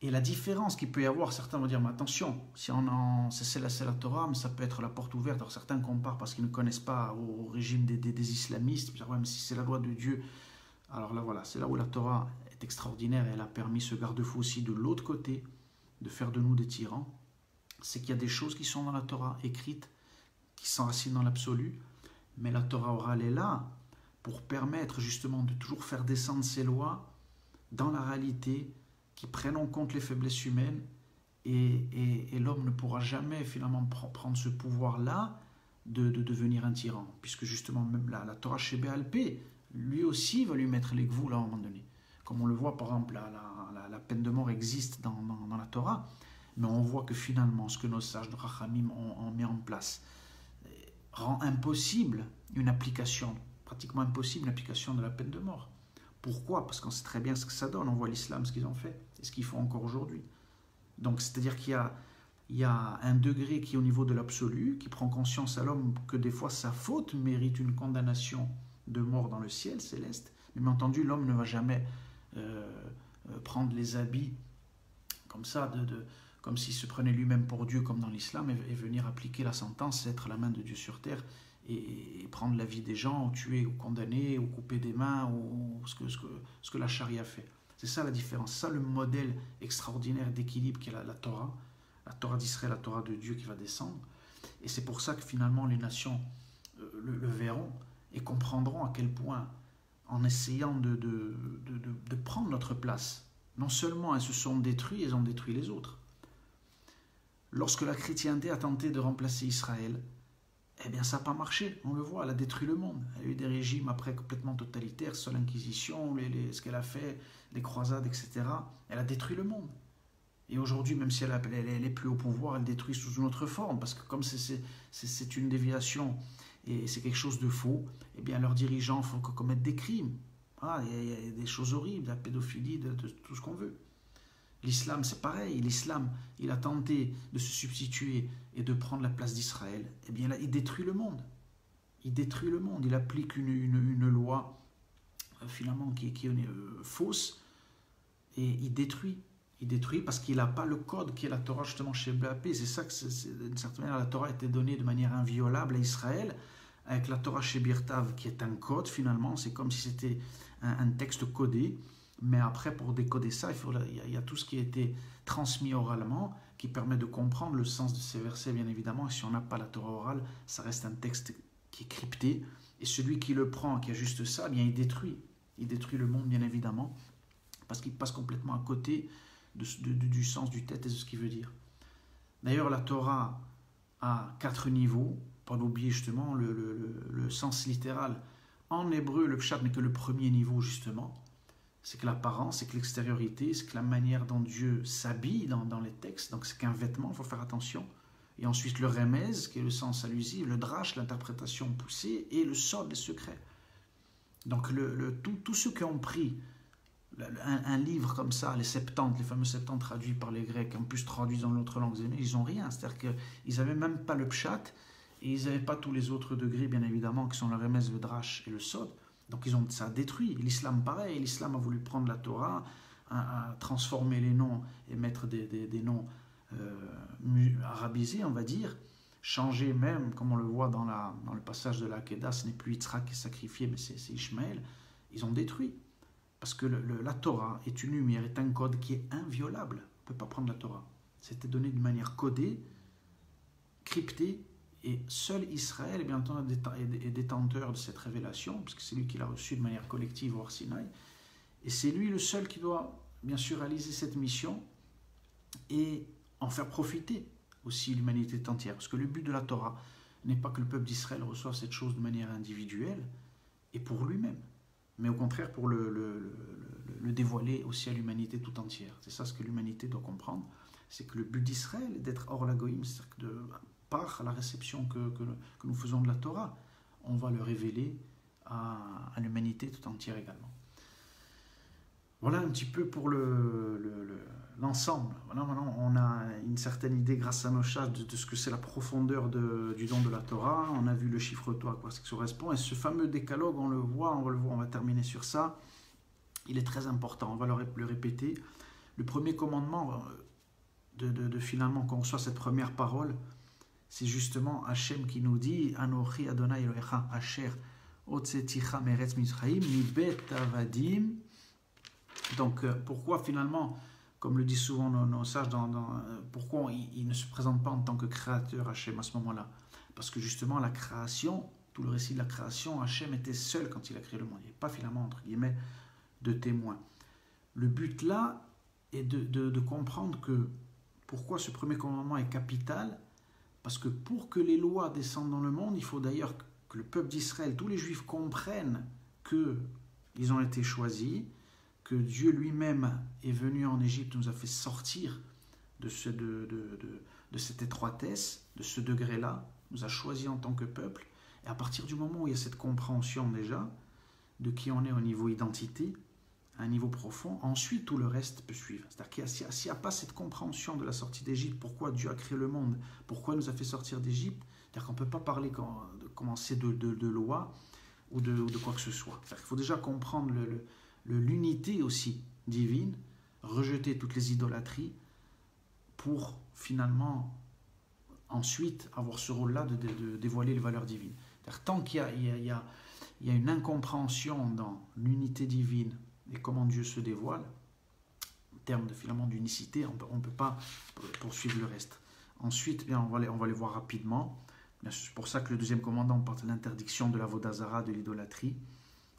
Et la différence qu'il peut y avoir, certains vont dire, mais attention, si c'est la Torah, mais ça peut être la porte ouverte. Alors certains comparent parce qu'ils ne connaissent pas au régime des islamistes, puis, ouais, mais si c'est la loi de Dieu, alors là voilà, c'est là où la Torah est extraordinaire, et elle a permis ce garde-fou aussi de l'autre côté, de faire de nous des tyrans, c'est qu'il y a des choses qui sont dans la Torah écrites, qui s'enracinent dans l'absolu, mais la Torah orale est là pour permettre justement de toujours faire descendre ces lois dans la réalité, qui prennent en compte les faiblesses humaines, et l'homme ne pourra jamais finalement prendre ce pouvoir-là de devenir un tyran, puisque justement même la Torah chez Béalpé, lui aussi va lui mettre les gvous là à un moment donné. Comme on le voit par exemple, la peine de mort existe dans la Torah, mais on voit que finalement ce que nos sages de Rachamim ont mis en place rend impossible une application, pratiquement impossible une application de la peine de mort. Pourquoi? Parce qu'on sait très bien ce que ça donne, on voit l'islam, ce qu'ils ont fait, et ce qu'ils font encore aujourd'hui. Donc c'est-à-dire qu'il y a un degré qui est au niveau de l'absolu, qui prend conscience à l'homme que des fois sa faute mérite une condamnation de mort dans le ciel céleste, mais bien entendu l'homme ne va jamais prendre les habits comme ça, comme s'il se prenait lui-même pour Dieu comme dans l'islam, et venir appliquer la sentence, être la main de Dieu sur terre, et prendre la vie des gens, ou tuer, ou condamner, ou couper des mains, ou ce que la charia fait. C'est ça la différence, c'est ça le modèle extraordinaire d'équilibre qu'est la Torah d'Israël, la Torah de Dieu qui va descendre. Et c'est pour ça que finalement les nations le verront et comprendront à quel point, en essayant de prendre notre place, non seulement elles se sont détruites, elles ont détruit les autres. Lorsque la chrétienté a tenté de remplacer Israël, eh bien ça n'a pas marché, on le voit, elle a détruit le monde. Elle a eu des régimes après complètement totalitaires, sur l'Inquisition, ce qu'elle a fait, les croisades, etc. Elle a détruit le monde. Et aujourd'hui, même si elle est plus au pouvoir, elle détruit sous une autre forme, parce que comme c'est une déviation et c'est quelque chose de faux, eh bien leurs dirigeants font que commettre des crimes. Ah, il y a des choses horribles, de la pédophilie, de tout ce qu'on veut. L'islam, c'est pareil. L'islam, il a tenté de se substituer et de prendre la place d'Israël. Eh bien là, il détruit le monde. Il détruit le monde. Il applique une loi, finalement, qui est fausse, et il détruit. Il détruit parce qu'il n'a pas le code qui est la Torah justement chez Béalpé. C'est ça que, d'une certaine manière, la Torah a été donnée de manière inviolable à Israël, avec la Torah chez Birtav, qui est un code finalement. C'est comme si c'était un texte codé. Mais après, pour décoder ça, il y a tout ce qui a été transmis oralement, qui permet de comprendre le sens de ces versets, bien évidemment. Et si on n'a pas la Torah orale, ça reste un texte qui est crypté. Et celui qui le prend, qui a juste ça, eh bien, il détruit. Il détruit le monde, bien évidemment, parce qu'il passe complètement à côté du sens du texte et de ce qu'il veut dire. D'ailleurs, la Torah a 4 niveaux, pour n'oublier justement le sens littéral. En hébreu, le pshat n'est que le premier niveau, justement. C'est que l'apparence, c'est que l'extériorité, c'est que la manière dont Dieu s'habille dans les textes. Donc c'est qu'un vêtement, il faut faire attention. Et ensuite le remez, qui est le sens allusif, le drash, l'interprétation poussée, et le sod, les secrets. Donc tous ceux qui ont pris un livre comme ça, les Septante, les fameux Septante traduits par les Grecs, en plus traduits dans l'autre langue, ils n'ont rien. C'est-à-dire qu'ils n'avaient même pas le pshat, et ils n'avaient pas tous les autres degrés, bien évidemment, qui sont le remez, le drash et le sod. Donc ça a détruit. L'islam pareil, l'islam a voulu prendre la Torah, à transformer les noms et mettre des noms arabisés, on va dire, changer même, comme on le voit dans le passage de la Kedah, ce n'est plus Yitzhak qui est sacrifié, mais c'est Ishmaël. Ils ont détruit. Parce que la Torah est une lumière, est un code qui est inviolable. On ne peut pas prendre la Torah. C'était donné de manière codée, cryptée, et seul Israël bien entendu, est détenteur de cette révélation, parce que c'est lui qui l'a reçue de manière collective au Har Sinaï. Et c'est lui le seul qui doit, bien sûr, réaliser cette mission et en faire profiter aussi l'humanité entière. Parce que le but de la Torah n'est pas que le peuple d'Israël reçoive cette chose de manière individuelle et pour lui-même, mais au contraire pour le dévoiler aussi à l'humanité tout entière. C'est ça ce que l'humanité doit comprendre, c'est que le but d'Israël est d'être hors la goïm, c'est-à-dire que par la réception que nous faisons de la Torah, on va le révéler à l'humanité tout entière également. Voilà un petit peu pour l'ensemble. Voilà, maintenant on a une certaine idée grâce à nos chats de ce que c'est la profondeur du don de la Torah. On a vu le chiffre Torah, à quoi ça correspond. Et ce fameux décalogue, on va terminer sur ça. Il est très important, on va le répéter. Le premier commandement finalement, quand on reçoit cette première parole, c'est justement Hachem qui nous dit Anochi Adonai Elohecha Asher Otzeticha Meretz Mitzrayim Mibet Avadim. Donc pourquoi finalement comme le disent souvent nos sages, pourquoi il ne se présente pas en tant que créateur Hachem à ce moment-là? Parce que justement, la création, tout le récit de la création, Hachem était seul quand il a créé le monde. Il n'y avait pas finalement, entre guillemets, de témoins. Le but là est de comprendre que pourquoi ce premier commandement est capital, parce que pour que les lois descendent dans le monde, il faut d'ailleurs que le peuple d'Israël, tous les Juifs comprennent qu'ils ont été choisis, que Dieu lui-même est venu en Égypte, nous a fait sortir de cette étroitesse, de ce degré-là, nous a choisis en tant que peuple. Et à partir du moment où il y a cette compréhension déjà de qui on est au niveau identité, à un niveau profond, ensuite tout le reste peut suivre. C'est-à-dire qu'il s'il n'y a pas cette compréhension de la sortie d'Égypte, pourquoi Dieu a créé le monde, pourquoi il nous a fait sortir d'Égypte, c'est-à-dire qu'on ne peut pas parler de commencer de loi ou de quoi que ce soit. C'est-à-dire qu'il faut déjà comprendre l'unité aussi divine, rejeter toutes les idolâtries pour finalement ensuite avoir ce rôle-là de dévoiler les valeurs divines. C'est-à-dire tant qu'il y a une incompréhension dans l'unité divine et comment Dieu se dévoile, en termes finalement d'unicité, on ne peut pas poursuivre le reste. Ensuite, bien, on va les voir rapidement. C'est pour ça que le deuxième commandement porte l'interdiction de la vodazara, de l'idolâtrie.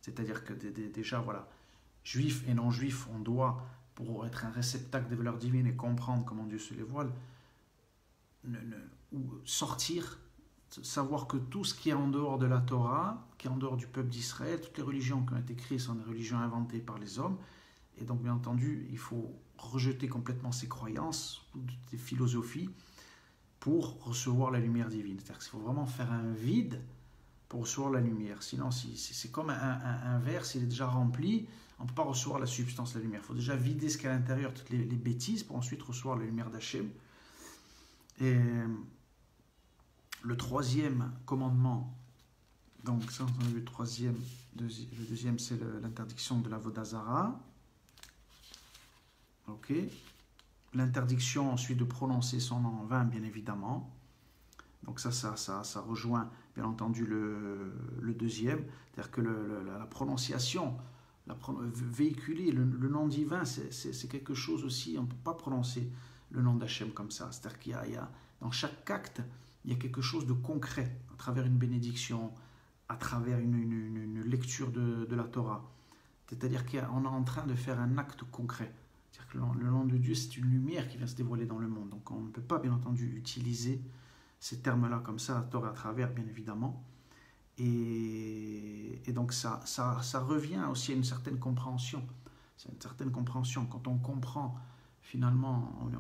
C'est-à-dire que déjà, voilà, juifs et non-juifs, on doit, pour être un réceptacle des valeurs divines et comprendre comment Dieu se dévoile, sortir, savoir que tout ce qui est en dehors de la Torah, qui est en dehors du peuple d'Israël, toutes les religions qui ont été créées sont des religions inventées par les hommes. Et donc, bien entendu, il faut rejeter complètement ces croyances, ces philosophies, pour recevoir la lumière divine. C'est-à-dire qu'il faut vraiment faire un vide pour recevoir la lumière. Sinon, c'est comme un verre, s'il est déjà rempli, on ne peut pas recevoir la substance, la lumière. Il faut déjà vider ce qu'il y a à l'intérieur, toutes les bêtises, pour ensuite recevoir la lumière d'Hachem. Et le troisième commandement, donc ça on a vu le troisième, le deuxième c'est l'interdiction de la vodazara. Ok. L'interdiction ensuite de prononcer son nom en vain, bien évidemment. Donc ça rejoint bien entendu le deuxième, c'est-à-dire que la prononciation, véhiculer le nom divin, c'est quelque chose aussi, on ne peut pas prononcer le nom d'Hachem comme ça. C'est-à-dire qu'il y a dans chaque acte, il y a quelque chose de concret, à travers une bénédiction, à travers une lecture de la Torah. C'est-à-dire qu'on est en train de faire un acte concret. C'est-à-dire que le nom de Dieu, c'est une lumière qui vient se dévoiler dans le monde. Donc on ne peut pas, bien entendu, utiliser ces termes-là comme ça, Torah à travers, bien évidemment. Et donc ça revient aussi à une certaine compréhension. C'est une certaine compréhension. Quand on comprend finalement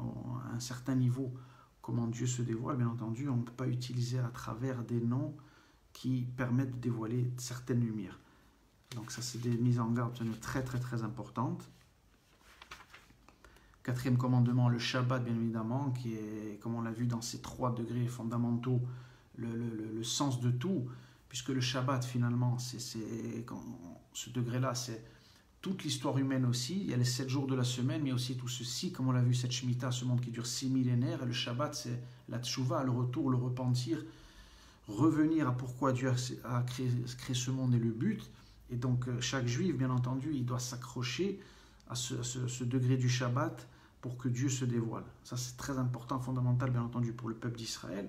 à un certain niveau comment Dieu se dévoile, bien entendu, on ne peut pas utiliser à travers des noms qui permettent de dévoiler certaines lumières. Donc ça, c'est des mises en garde très très très importantes. Quatrième commandement, le Shabbat, bien évidemment, qui est, comme on l'a vu dans ces 3 degrés fondamentaux, le sens de tout, puisque le Shabbat, finalement, ce degré-là, c'est toute l'histoire humaine aussi. Il y a les 7 jours de la semaine, mais il y a aussi tout ceci, comme on l'a vu, cette Shemitah, ce monde qui dure 6 millénaires, et le Shabbat, c'est la Teshuvah, le retour, le repentir, revenir à pourquoi Dieu a créé ce monde et le but. Et donc, chaque juif, bien entendu, il doit s'accrocher à ce degré du Shabbat pour que Dieu se dévoile. Ça, c'est très important, fondamental, bien entendu, pour le peuple d'Israël.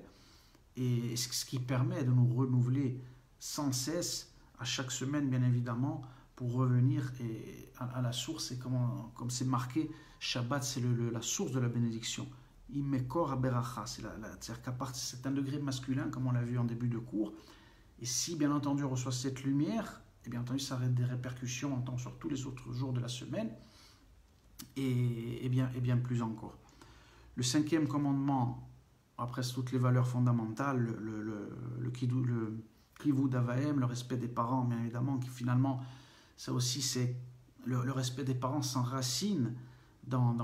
Et ce qui permet de nous renouveler sans cesse, à chaque semaine, bien évidemment, pour revenir à la source. Et comme c'est marqué, Shabbat, c'est la source de la bénédiction. Imekor aberacha, c'est-à-dire qu'à partir c'est un degré masculin, comme on l'a vu en début de cours. Et si, bien entendu, on reçoit cette lumière, et bien entendu, ça a des répercussions sur tous les autres jours de la semaine, et bien plus encore. Le 5e commandement, après toutes les valeurs fondamentales, le kivud avaim, le respect des parents, bien évidemment, qui finalement, ça aussi, c'est le respect des parents s'enracine dans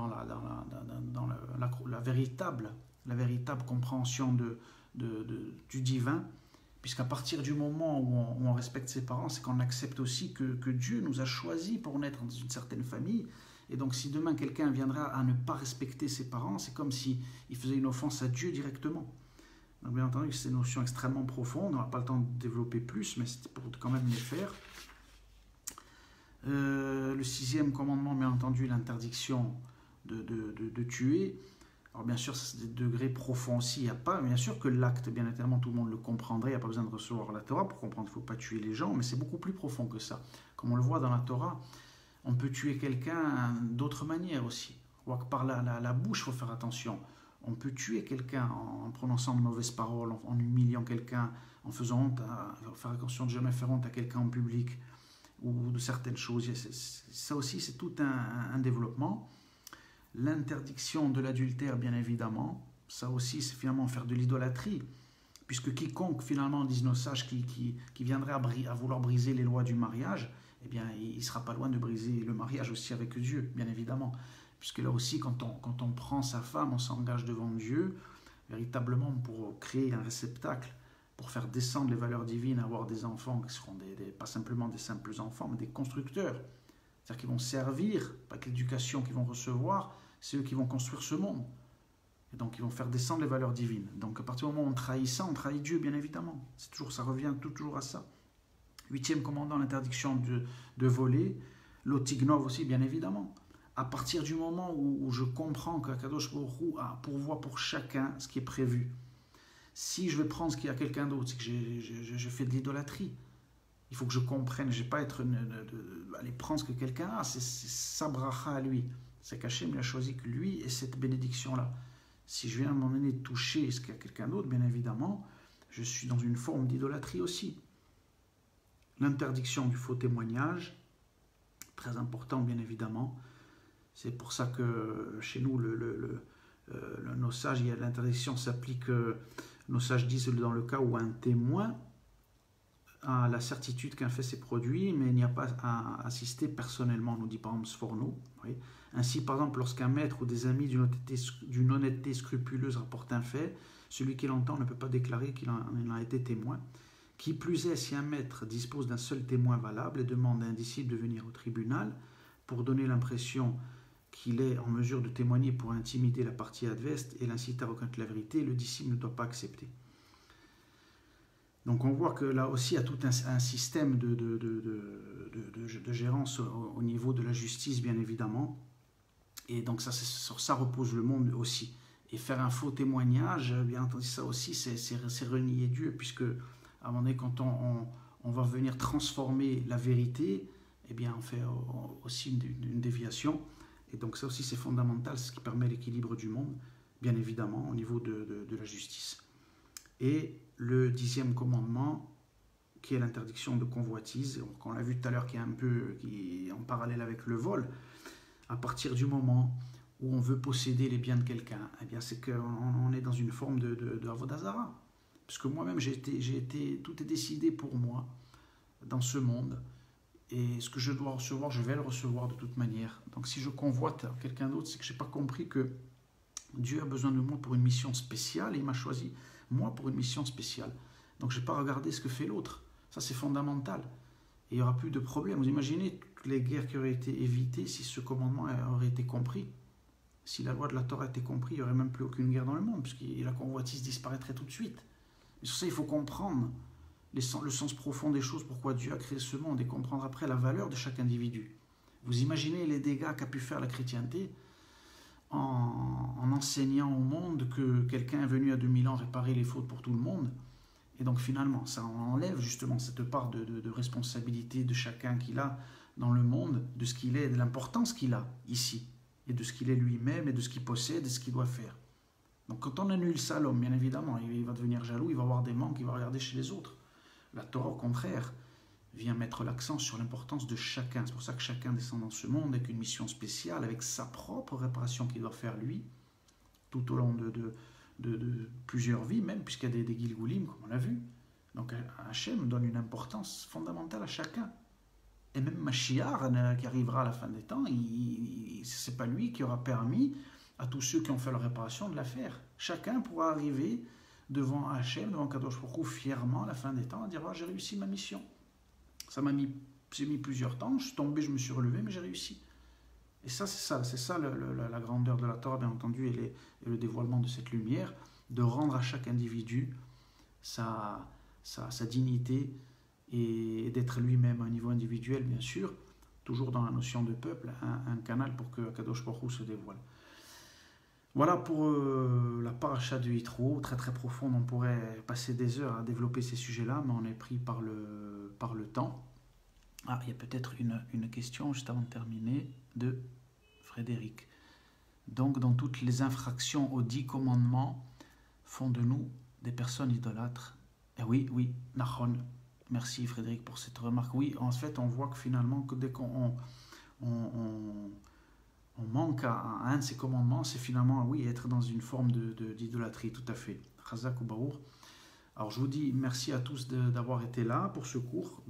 la véritable compréhension du divin, puisqu'à partir du moment où on respecte ses parents, c'est qu'on accepte aussi que Dieu nous a choisis pour naître dans une certaine famille. Et donc si demain quelqu'un viendra à ne pas respecter ses parents, c'est comme s'il faisait une offense à Dieu directement. Donc bien entendu, c'est une notion extrêmement profonde, on n'a pas le temps de développer plus, mais c'est pour quand même les faire. Le 6e commandement, bien entendu, l'interdiction de tuer. Alors bien sûr, c'est des degrés profonds aussi, il n'y a pas, bien sûr que l'acte, bien évidemment, tout le monde le comprendrait, il n'y a pas besoin de recevoir la Torah pour comprendre qu'il ne faut pas tuer les gens, mais c'est beaucoup plus profond que ça. Comme on le voit dans la Torah, on peut tuer quelqu'un d'autres manières aussi. On voit que par la bouche, il faut faire attention. On peut tuer quelqu'un en prononçant de mauvaises paroles, en humiliant quelqu'un, en faisant honte, faire attention de ne jamais faire honte à quelqu'un en public, ou de certaines choses. Ça aussi, c'est tout un développement. L'interdiction de l'adultère, bien évidemment, ça aussi, c'est finalement faire de l'idolâtrie, puisque quiconque, finalement, disent nos sages, qui viendrait à vouloir briser les lois du mariage, eh bien, il ne sera pas loin de briser le mariage aussi avec Dieu, bien évidemment. Puisque là aussi, quand on prend sa femme, on s'engage devant Dieu, véritablement pour créer un réceptacle, pour faire descendre les valeurs divines, avoir des enfants qui seront pas simplement des simples enfants, mais des constructeurs. C'est-à-dire qu'ils vont servir, pas que l'éducation qu'ils vont recevoir, c'est eux qui vont construire ce monde. Et donc ils vont faire descendre les valeurs divines. Donc à partir du moment où on trahit ça, on trahit Dieu, bien évidemment. Ça revient toujours à ça. 8e commandement, l'interdiction de voler. L'otignov aussi, bien évidemment. À partir du moment où je comprends qu'Akadosh Baruch Hu pourvoit pour chacun ce qui est prévu. Si je vais prendre ce qu'il y a quelqu'un d'autre, c'est que je fais de l'idolâtrie. Il faut que je comprenne, je ne vais pas aller prendre ce que quelqu'un a, c'est sa bracha à lui. C'est qu'Hachem il a choisi que lui ait cette bénédiction-là. Si je viens à un moment donné toucher ce qu'il y a quelqu'un d'autre, bien évidemment, je suis dans une forme d'idolâtrie aussi. L'interdiction du faux témoignage, très important bien évidemment. C'est pour ça que chez nous, nos sages, l'interdiction s'applique, nos sages disent dans le cas où un témoin a la certitude qu'un fait s'est produit, mais il n'y a pas à assister personnellement, nous dit par exemple Sforno. Oui. Ainsi, par exemple, lorsqu'un maître ou des amis d'une honnêteté scrupuleuse rapportent un fait, celui qui l'entend ne peut pas déclarer qu'il en a été témoin. Qui plus est, si un maître dispose d'un seul témoin valable et demande à un disciple de venir au tribunal pour donner l'impression qu'il est en mesure de témoigner pour intimider la partie adverse et l'inciter à reconnaître la vérité, le disciple ne doit pas accepter. Donc on voit que là aussi il y a tout un système de gérance au niveau de la justice, bien évidemment. Et donc sur ça repose le monde aussi. Et faire un faux témoignage, bien entendu, ça aussi, c'est renier Dieu, puisque à un moment donné, quand on va venir transformer la vérité, eh bien on fait aussi une déviation. Et donc ça aussi, c'est fondamental, c'est ce qui permet l'équilibre du monde, bien évidemment, au niveau de la justice. Et le 10e commandement, qui est l'interdiction de convoitise, on l'a vu tout à l'heure, qui est en parallèle avec le vol. À partir du moment où on veut posséder les biens de quelqu'un, eh bien c'est qu'on est dans une forme de Avodazara. Parce que moi-même, tout est décidé pour moi dans ce monde. Et ce que je dois recevoir, je vais le recevoir de toute manière. Donc si je convoite quelqu'un d'autre, c'est que je n'ai pas compris que Dieu a besoin de moi pour une mission spéciale et il m'a choisi, moi, pour une mission spéciale. Donc je n'ai pas regardé ce que fait l'autre. Ça, c'est fondamental. Et il n'y aura plus de problème. Vous imaginez toutes les guerres qui auraient été évitées si ce commandement aurait été compris. Si la loi de la Torah était comprise, il n'y aurait même plus aucune guerre dans le monde, puisque la convoitise disparaîtrait tout de suite. Mais sur ça, il faut comprendre le sens profond des choses, pourquoi Dieu a créé ce monde, et comprendre après la valeur de chaque individu. Vous imaginez les dégâts qu'a pu faire la chrétienté en enseignant au monde que quelqu'un est venu à 2000 ans réparer les fautes pour tout le monde. Et donc finalement, ça enlève justement cette part de responsabilité de chacun qu'il a dans le monde, de ce qu'il est, de l'importance qu'il a ici, et de ce qu'il est lui-même, et de ce qu'il possède, et de ce qu'il doit faire. Donc quand on annule ça, l'homme, bien évidemment, il va devenir jaloux, il va avoir des manques, il va regarder chez les autres. La Torah, au contraire, vient mettre l'accent sur l'importance de chacun. C'est pour ça que chacun descend dans ce monde avec une mission spéciale, avec sa propre réparation qu'il doit faire lui, tout au long de plusieurs vies même, puisqu'il y a des Gilgulim, comme on l'a vu. Donc Hachem donne une importance fondamentale à chacun. Et même Mashiach, qui arrivera à la fin des temps, ce n'est pas lui qui aura permis à tous ceux qui ont fait leur réparation de la faire. Chacun pourra arriver devant Hachem, devant Kadosh Baruch Hu, fièrement à la fin des temps, à dire oh, j'ai réussi ma mission. J'ai mis plusieurs temps, je suis tombé, je me suis relevé, mais j'ai réussi. Et ça, c'est ça la grandeur de la Torah, bien entendu, et le dévoilement de cette lumière, de rendre à chaque individu sa dignité et d'être lui-même à un niveau individuel, bien sûr, toujours dans la notion de peuple, un canal pour que Kadosh Baruch Hu se dévoile. Voilà pour la paracha de Yitro, très très profonde, on pourrait passer des heures à développer ces sujets-là, mais on est pris par le temps. Ah, il y a peut-être une question, juste avant de terminer, de Frédéric. Donc, dans toutes les infractions aux 10 commandements, font de nous des personnes idolâtres. Et oui, Nahon. Merci Frédéric pour cette remarque. Oui, en fait, on voit que finalement, que dès qu'on on manque à un de ces commandements, c'est finalement, oui, être dans une forme d'idolâtrie, tout à fait. Chazak ou Baour. Alors, je vous dis merci à tous d'avoir été là pour ce cours.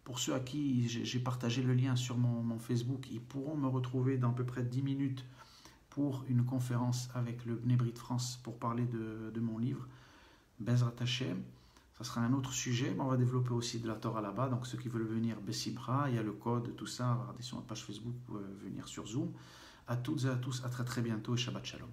Pour ceux à qui j'ai partagé le lien sur mon Facebook, ils pourront me retrouver dans à peu près 10 minutes pour une conférence avec le Bnei Brit France pour parler de mon livre, Bezrat Hashem. Ça sera un autre sujet, mais on va développer aussi de la Torah là-bas. Donc ceux qui veulent venir, Bessibra, il y a le code, tout ça, regardez sur ma page Facebook, venir sur Zoom. À toutes et à tous, à très très bientôt et Shabbat Shalom.